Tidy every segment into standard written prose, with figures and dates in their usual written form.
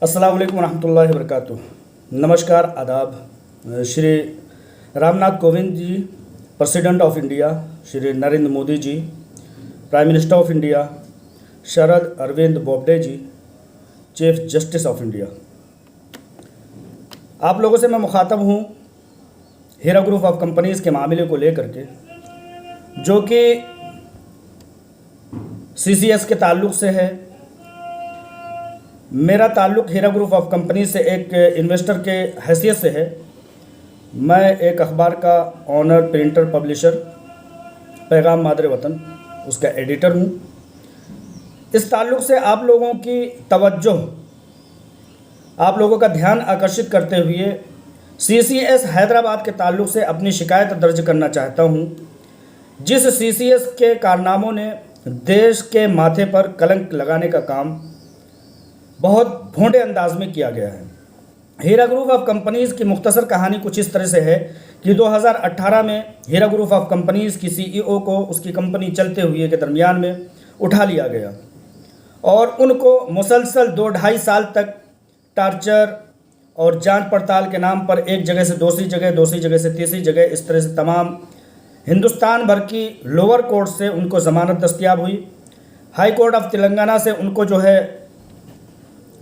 अस्सलाम वालेकुम रहमतुल्लाहि व बरकातुहू। नमस्कार, आदाब। Shri Ramnath Kovind ji, president of India, Shri Narendra Modi ji, prime minister of India, Sharad Arvind Bobde ji, chief justice of India, आप लोगों से मैं मुखातब हूँ हीरा ग्रुप ऑफ कंपनीज़ के मामले को लेकर के, जो कि CCS के ताल्लुक़ से है। मेरा ताल्लुक़ हीरा ग्रुप ऑफ कंपनी से एक इन्वेस्टर के हैसियत से है। मैं एक अखबार का ऑनर, प्रिंटर, पब्लिशर, पैगाम मादरे वतन, उसका एडिटर हूँ। इस ताल्लुक़ से आप लोगों की तवज्जो, आप लोगों का ध्यान आकर्षित करते हुए CCS हैदराबाद के ताल्लुक़ से अपनी शिकायत दर्ज करना चाहता हूँ, जिस CCS के कारनामों ने देश के माथे पर कलंक लगाने का काम बहुत भोंडे अंदाज में किया गया है। हीरा ग्रुप ऑफ कंपनीज़ की मुख्तसर कहानी कुछ इस तरह से है कि 2018 में हीरा ग्रुप ऑफ कंपनीज़ की CEO को उसकी कंपनी चलते हुए के दरमियान में उठा लिया गया और उनको मुसलसल 2-2.5 साल तक टार्चर और जांच पड़ताल के नाम पर एक जगह से दूसरी जगह, दूसरी जगह से तीसरी जगह, इस तरह से तमाम हिंदुस्तान भर की लोअर कोर्ट से उनको ज़मानत दस्तयाब हुई। हाई कोर्ट ऑफ तेलंगाना से उनको जो है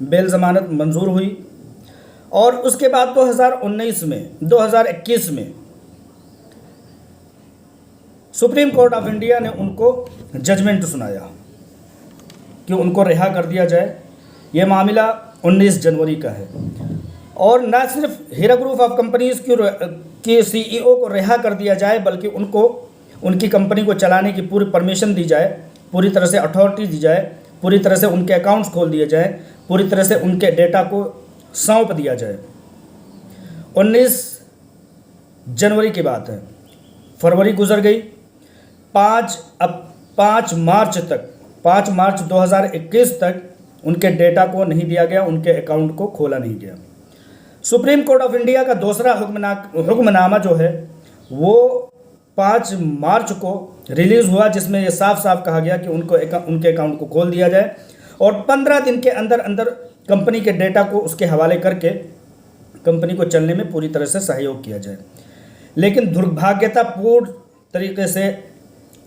बेल ज़मानत मंजूर हुई और उसके बाद 2021 में सुप्रीम कोर्ट ऑफ इंडिया ने उनको जजमेंट सुनाया कि उनको रिहा कर दिया जाए। ये मामला 19 जनवरी का है और न सिर्फ हीरा ग्रुप ऑफ कंपनीज़ की CEO को रिहा कर दिया जाए, बल्कि उनको उनकी कंपनी को चलाने की पूरी परमिशन दी जाए, पूरी तरह से अथॉरिटी दी जाए, पूरी तरह से उनके अकाउंट्स खोल दिए जाए, पूरी तरह से उनके डेटा को सौंप दिया जाए। 19 जनवरी की बात है, फरवरी गुजर गई, 5 मार्च 2021 तक उनके डेटा को नहीं दिया गया, उनके अकाउंट को खोला नहीं गया। सुप्रीम कोर्ट ऑफ इंडिया का दूसरा हुक्मनामा जो है वो 5 मार्च को रिलीज़ हुआ, जिसमें ये साफ साफ कहा गया कि उनके अकाउंट को खोल दिया जाए और 15 दिन के अंदर अंदर कंपनी के डेटा को उसके हवाले करके कंपनी को चलने में पूरी तरह से सहयोग किया जाए। लेकिन दुर्भाग्यतापूर्ण तरीके से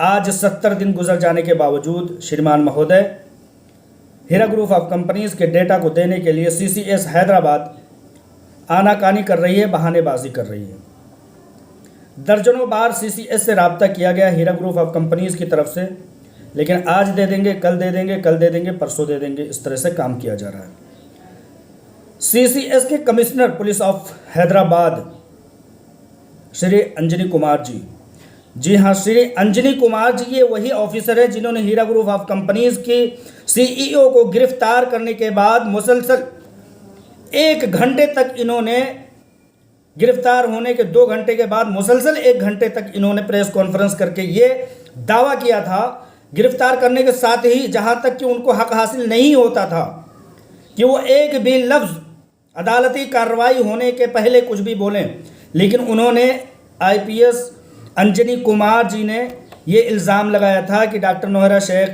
आज 70 दिन गुजर जाने के बावजूद श्रीमान महोदय हीरा ग्रुप ऑफ कंपनीज़ के डेटा को देने के लिए CCS हैदराबाद आनाकानी कर रही है, बहानेबाजी कर रही है। दर्जनों बार CCS से रब्ता किया गया हीरा ग्रुप ऑफ कंपनीज़ की तरफ से, लेकिन आज दे देंगे, कल दे देंगे, कल दे देंगे, परसों दे देंगे, इस तरह से काम किया जा रहा है। CCS के commissioner police of Hyderabad Shri Anjani Kumar ji, जी हाँ, श्री अंजनी कुमार जी ये वही ऑफिसर है जिन्होंने हीरा ग्रुप ऑफ कंपनीज़ की CEO को गिरफ्तार करने के बाद मुसलसल 1 घंटे तक इन्होंने, गिरफ्तार होने के 2 घंटे के बाद मुसलसल 1 घंटे तक इन्होंने प्रेस कॉन्फ्रेंस करके ये दावा किया था, गिरफ्तार करने के साथ ही जहां तक कि उनको हक हासिल नहीं होता था कि वो एक भी लफ्ज़ अदालती कार्रवाई होने के पहले कुछ भी बोलें, लेकिन उन्होंने IPS अंजनी कुमार जी ने ये इल्ज़ाम लगाया था कि डॉक्टर नौहरा शेख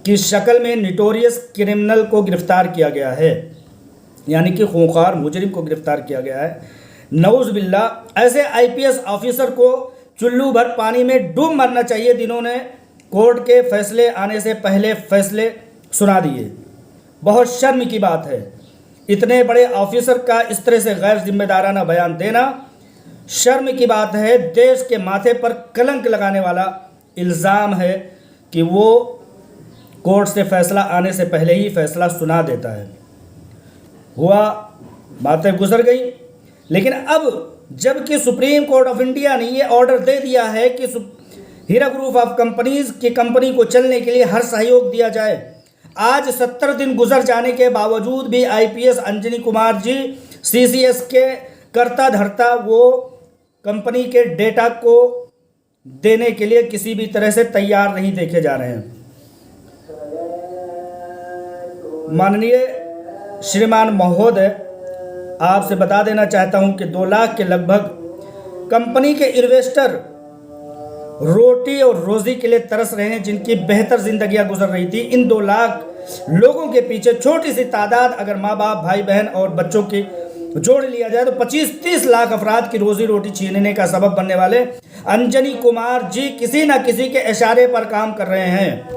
की शक्ल में नोटोरियस क्रिमिनल को गिरफ़्तार किया गया है, यानी कि खूंखार मुजरिम को गिरफ़्तार किया गया है। नऊज़ बिल्लाह, ऐसे IPS ऑफिसर को चुल्लू भर पानी में डूब मरना चाहिए जिन्होंने कोर्ट के फैसले आने से पहले फैसले सुना दिए। बहुत शर्म की बात है इतने बड़े ऑफिसर का इस तरह से गैर जिम्मेदाराना बयान देना, शर्म की बात है। देश के माथे पर कलंक लगाने वाला इल्ज़ाम है कि वो कोर्ट से फैसला आने से पहले ही फैसला सुना देता है। हुआ, बातें गुजर गई, लेकिन अब जबकि सुप्रीम कोर्ट ऑफ इंडिया ने ये ऑर्डर दे दिया है कि हीरा ग्रुप ऑफ कंपनीज़ की कंपनी को चलने के लिए हर सहयोग दिया जाए, आज 70 दिन गुजर जाने के बावजूद भी IPS अंजनी कुमार जी CCS के करता धरता वो कंपनी के डेटा को देने के लिए किसी भी तरह से तैयार नहीं देखे जा रहे हैं। माननीय श्रीमान महोदय, आपसे बता देना चाहता हूं कि 2 लाख के लगभग कंपनी के इन्वेस्टर रोटी और रोज़ी के लिए तरस रहे हैं, जिनकी बेहतर ज़िंदगियां गुजर रही थी। इन 2 लाख लोगों के पीछे छोटी सी तादाद, अगर माँ बाप, भाई बहन और बच्चों की जोड़ लिया जाए तो 25-30 लाख अफराद की रोजी रोटी छीनने का सबब बनने वाले अंजनी कुमार जी किसी न किसी के इशारे पर काम कर रहे हैं,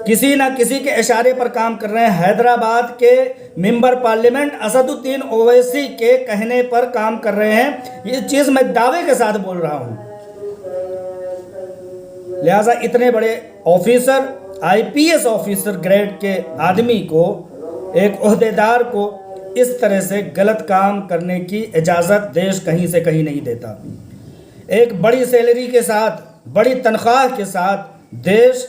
किसी न किसी के इशारे पर काम कर रहे हैं। हैदराबाद के मेंबर पार्लियामेंट असदुद्दीन ओवैसी के कहने पर काम कर रहे हैं। ये चीज़ मैं दावे के साथ बोल रहा हूं। लिहाजा इतने बड़े ऑफिसर, आईपीएस ऑफिसर ग्रेड के आदमी को, एक ओहदेदार को इस तरह से गलत काम करने की इजाज़त देश कहीं से कहीं नहीं देता। एक बड़ी सैलरी के साथ, बड़ी तनख्वाह के साथ देश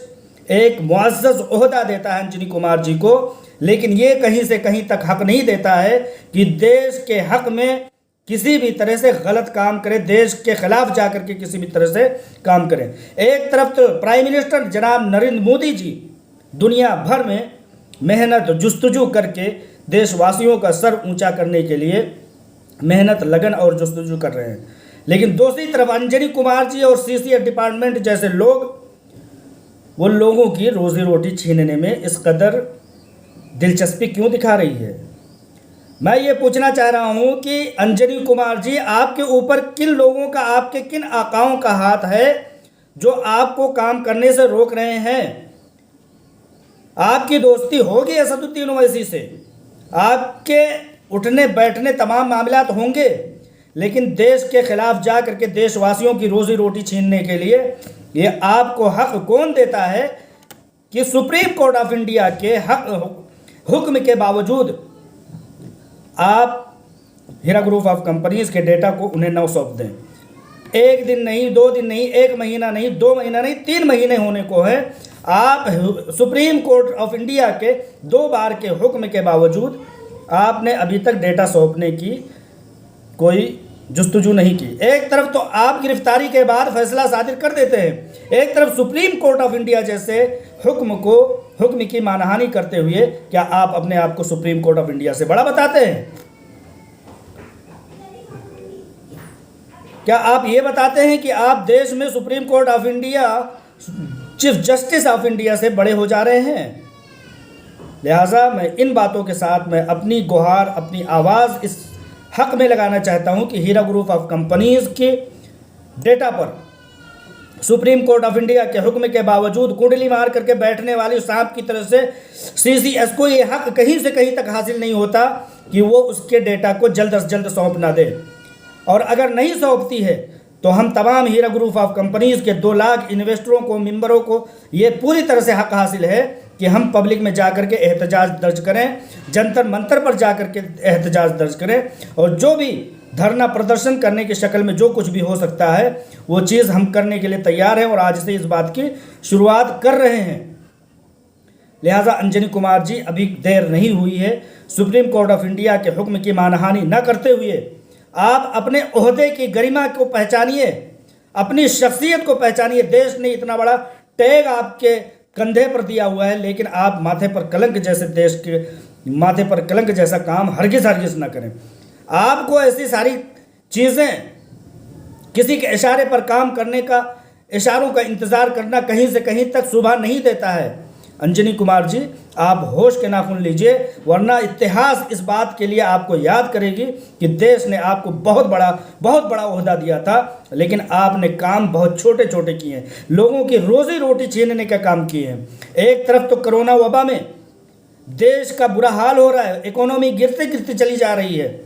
एक मुअज़्ज़ज़ ओहदा देता है अंजनी कुमार जी को, लेकिन ये कहीं से कहीं तक हक नहीं देता है कि देश के हक में किसी भी तरह से गलत काम करे, देश के खिलाफ जाकर के किसी भी तरह से काम करें। एक तरफ तो प्राइम मिनिस्टर जनाब नरेंद्र मोदी जी दुनिया भर में मेहनत जुस्तजू करके देशवासियों का सर ऊंचा करने के लिए मेहनत, लगन और जुस्तजू कर रहे हैं, लेकिन दूसरी तरफ अंजनी कुमार जी और सीसीएस डिपार्टमेंट जैसे लोग वो लोगों की रोजी रोटी छीनने में इस कदर दिलचस्पी क्यों दिखा रही है। मैं ये पूछना चाह रहा हूँ कि अंजनी कुमार जी, आपके ऊपर किन लोगों का, आपके किन आकाओं का हाथ है जो आपको काम करने से रोक रहे हैं। आपकी दोस्ती होगी असदुद्दीन ओवैसी से, आपके उठने बैठने तमाम मामलात होंगे, लेकिन देश के खिलाफ जा करके देशवासियों की रोजी रोटी छीनने के लिए ये आपको हक कौन देता है कि सुप्रीम कोर्ट ऑफ इंडिया के हुक्म के बावजूद आप हीरा ग्रुप ऑफ कंपनीज के डेटा को उन्हें न सौंप दें। एक दिन नहीं, 2 दिन नहीं, 1 महीना नहीं, 2 महीना नहीं, 3 महीने होने को है, आप सुप्रीम कोर्ट ऑफ इंडिया के 2 बार के हुक्म के बावजूद आपने अभी तक डेटा सौंपने की कोई जुस्तजू नहीं की। एक तरफ तो आप गिरफ्तारी के बाद फैसला सादिर कर देते हैं, एक तरफ सुप्रीम कोर्ट ऑफ इंडिया जैसे हुक्म की मानहानि करते हुए क्या आप अपने आप को सुप्रीम कोर्ट ऑफ इंडिया से बड़ा बताते हैं? क्या आप ये बताते हैं कि आप देश में supreme court of India, chief justice of India से बड़े हो जा रहे हैं? लिहाजा मैं इन बातों के साथ मैं अपनी गुहार, अपनी आवाज़ इस हक में लगाना चाहता हूं कि हीरा ग्रुप ऑफ कंपनीज के डेटा पर सुप्रीम कोर्ट ऑफ इंडिया के हुक्म के बावजूद कुंडली मार करके बैठने वाली सांप की तरह से सीसीएस को ये हक कहीं से कहीं तक हासिल नहीं होता कि वो उसके डेटा को जल्द से जल्द सौंप ना दे। और अगर नहीं सौंपती है तो हम तमाम हीरा ग्रुप ऑफ कंपनीज के 2 लाख इन्वेस्टरों को, मेंबरों को ये पूरी तरह से हक हासिल है कि हम पब्लिक में जाकर के एहतजाज दर्ज करें, जंतर मंतर पर जाकर के एहतजाज दर्ज करें, और जो भी धरना प्रदर्शन करने की शक्ल में जो कुछ भी हो सकता है वो चीज़ हम करने के लिए तैयार हैं और आज से इस बात की शुरुआत कर रहे हैं। लिहाजा अंजनी कुमार जी, अभी देर नहीं हुई है। सुप्रीम कोर्ट ऑफ इंडिया के हुक्म की मानहानि न करते हुए आप अपने ओहदे की गरिमा को पहचानिए, अपनी शख्सियत को पहचानिए। देश ने इतना बड़ा टैग आपके कंधे पर दिया हुआ है, लेकिन आप माथे पर कलंक जैसे, देश के माथे पर कलंक जैसा काम हरगिज़ ना करें। आपको ऐसी सारी चीज़ें, किसी के इशारे पर काम करने का, इशारों का इंतज़ार करना कहीं से कहीं तक शोभा नहीं देता है। अंजनी कुमार जी, आप होश के नाखून लीजिए, वरना इतिहास इस बात के लिए आपको याद करेगी कि देश ने आपको बहुत बड़ा ओहदा दिया था, लेकिन आपने काम बहुत छोटे छोटे किए हैं, लोगों की रोजी रोटी छीनने का काम किए हैं। एक तरफ तो कोरोना वबा में देश का बुरा हाल हो रहा है, इकोनॉमी गिरते गिरते चली जा रही है,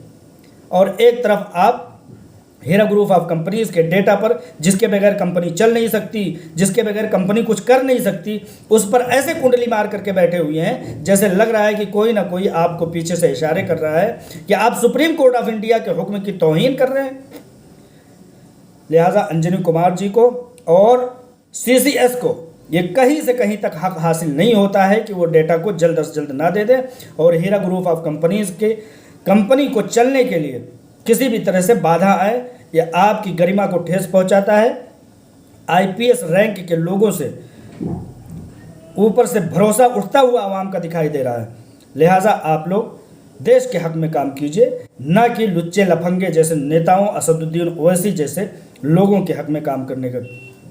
और एक तरफ आप हीरा ग्रुप ऑफ कंपनीज के डेटा पर, जिसके बगैर कंपनी चल नहीं सकती, जिसके बगैर कंपनी कुछ कर नहीं सकती, उस पर ऐसे कुंडली मार करके बैठे हुए हैं जैसे लग रहा है कि कोई ना कोई आपको पीछे से इशारे कर रहा है कि आप सुप्रीम कोर्ट ऑफ इंडिया के हुक्म की तौहीन कर रहे हैं। लिहाजा अंजनी कुमार जी को और सीसीएस को ये कहीं से कहीं तक हक हासिल नहीं होता है कि वो डेटा को जल्द से जल्द ना दे दें, और हीरा ग्रुप ऑफ कंपनीज के कंपनी को चलने के लिए किसी भी तरह से बाधा आए, या आपकी गरिमा को ठेस पहुंचाता है। आईपीएस रैंक के लोगों से ऊपर से भरोसा उठता हुआ आवाम का दिखाई दे रहा है। लिहाजा आप लोग देश के हक में काम कीजिए, न कि लुच्चे लफंगे जैसे नेताओं, असदुद्दीन ओवैसी जैसे लोगों के हक में काम करने का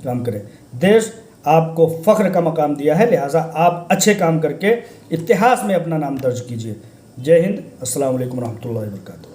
काम करें। देश आपको फ़ख्र का मकाम दिया है, लिहाजा आप अच्छे काम करके इतिहास में अपना नाम दर्ज कीजिए। जय हिंद, अस्सलाम वालेकुम रहमतुल्लाहि व बरकातहू।